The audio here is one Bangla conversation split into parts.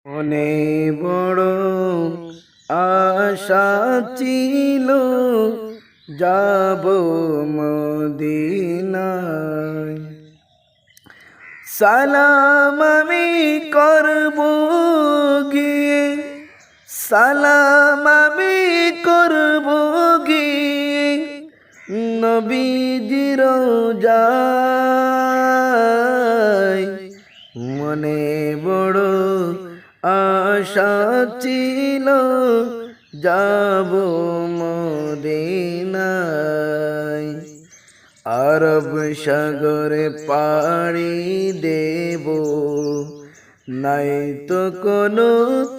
মনে বড় আশা ছিল যাব মদিনায়। সালাম আমি করব গিয়ে, সালাম আমি করব গিয়ে নবীজির রওজায়। মনে বড় আশা ছিল যাব মদিনায়। আরব সাগরে পাড়ি দেব, নাই তো কোনো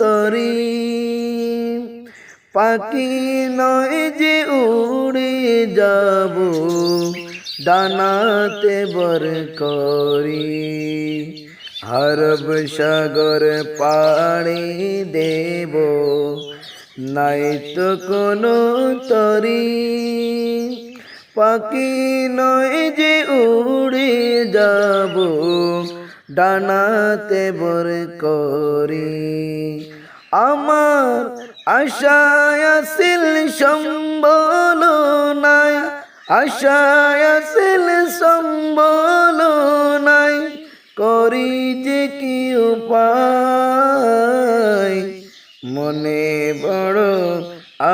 তরি। পাখি নয় যে উড়ে যাব, ডানাতে বর করি। আরব সাগর পাড়ি দেব, নাই তো কোনো তরি। পাখি নয় যে উড়ে যাব, ডানাতে বর করি। আমার আশায় আসিল সম্বল নাই, আশায় আসিল সম্বল নাই, করি যে কি উপায়। মনে বড়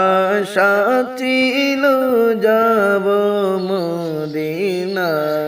আশা ছিল যাব মদিনায়।